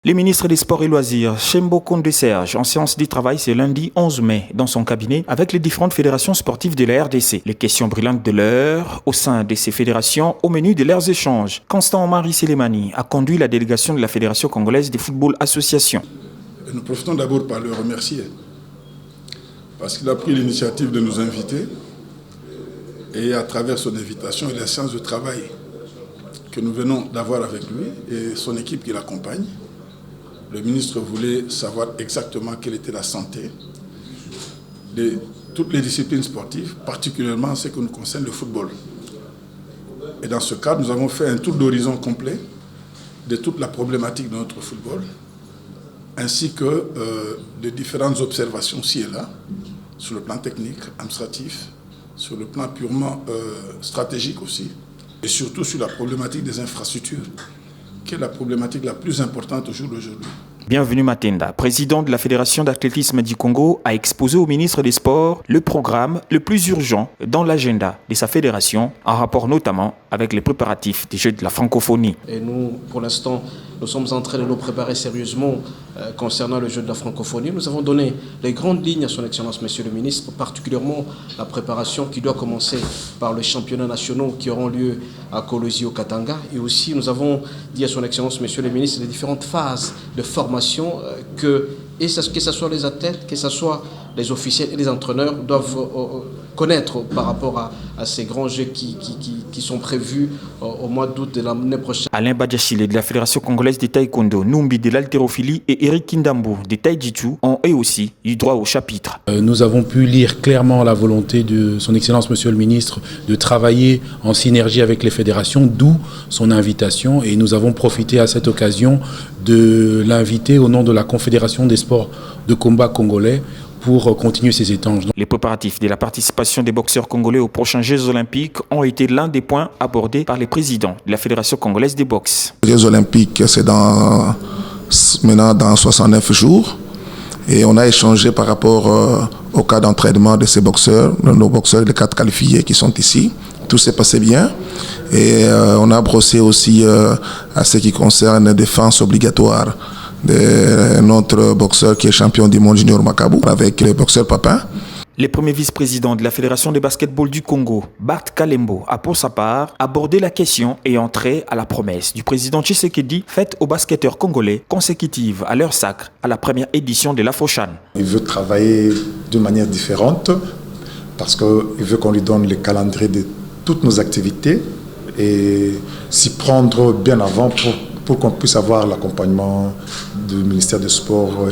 Le ministre des Sports et Loisirs, Chembo Condé Serge, en séance de travail ce lundi 11 mai dans son cabinet avec les différentes fédérations sportives de la RDC. Les questions brillantes de l'heure au sein de ces fédérations au menu de leurs échanges. Constant Omari Selemani a conduit la délégation de la Fédération congolaise de football association. Nous profitons d'abord par le remercier parce qu'il a pris l'initiative de nous inviter et à travers son invitation et la séance de travail que nous venons d'avoir avec lui et son équipe qui l'accompagne, le ministre voulait savoir exactement quelle était la santé de toutes les disciplines sportives, particulièrement ce qui nous concerne le football. Et dans ce cadre, nous avons fait un tour d'horizon complet de toute la problématique de notre football, ainsi que de différentes observations ci et là, sur le plan technique, administratif, sur le plan purement stratégique aussi, et surtout sur la problématique des infrastructures, qui est la problématique la plus importante au jour d'aujourd'hui. Bienvenue Matenda, président de la Fédération d'athlétisme du Congo, a exposé au ministre des Sports le programme le plus urgent dans l'agenda de sa fédération, en rapport notamment avec les préparatifs des Jeux de la francophonie. Et nous, pour l'instant, nous sommes en train de nous préparer sérieusement concernant le Jeu de la francophonie. Nous avons donné les grandes lignes à son Excellence, Monsieur le Ministre, particulièrement la préparation qui doit commencer par les championnats nationaux qui auront lieu à Kolosi au Katanga. Et aussi, nous avons dit à son Excellence, Monsieur le Ministre, les différentes phases de formation que ce soit les athlètes, que ce soit les officiels et les entraîneurs doivent connaître par rapport à ces grands jeux qui sont prévus au mois d'août de l'année prochaine. Alain Badjachile de la Fédération congolaise de taekwondo, Numbi de l'haltérophilie et Eric Kindambo de taijitsu ont eux aussi eu droit au chapitre. Nous avons pu lire clairement la volonté de son Excellence Monsieur le Ministre de travailler en synergie avec les fédérations, d'où son invitation, et nous avons profité à cette occasion de l'inviter au nom de la Confédération des sports de combat congolais pour continuer ces échanges. Les préparatifs de la participation des boxeurs congolais aux prochains Jeux olympiques ont été l'un des points abordés par les présidents de la Fédération congolaise des boxe. Les Jeux olympiques, c'est maintenant dans 69 jours. Et on a échangé par rapport au cas d'entraînement de ces boxeurs, nos boxeurs, les 4 qualifiés qui sont ici. Tout s'est passé bien. Et on a brossé aussi à ce qui concerne la défense obligatoire de notre boxeur qui est champion du monde junior Makabu avec le boxeur Papin. Le premier vice-président de la Fédération de basketball du Congo, Bart Kalembo, a pour sa part abordé la question et entré à la promesse du président Tshisekedi faite aux basketteurs congolais consécutive à leur sacre à la première édition de l'Afrochan. Il veut travailler de manière différente parce qu'il veut qu'on lui donne le calendrier de toutes nos activités et s'y prendre bien avant pour qu'on puisse avoir l'accompagnement du ministère des Sports,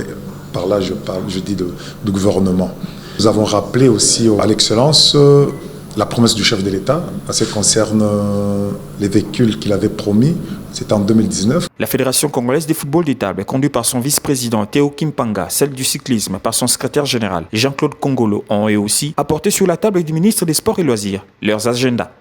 par là je dis du gouvernement. Nous avons rappelé aussi à l'Excellence la promesse du chef de l'État en ce qui concerne les véhicules qu'il avait promis, c'était en 2019. La Fédération congolaise de football de table est conduite par son vice-président Théo Kimpanga, celle du cyclisme par son secrétaire général Jean-Claude Kongolo ont eux aussi apporté sur la table du ministre des Sports et Loisirs leurs agendas.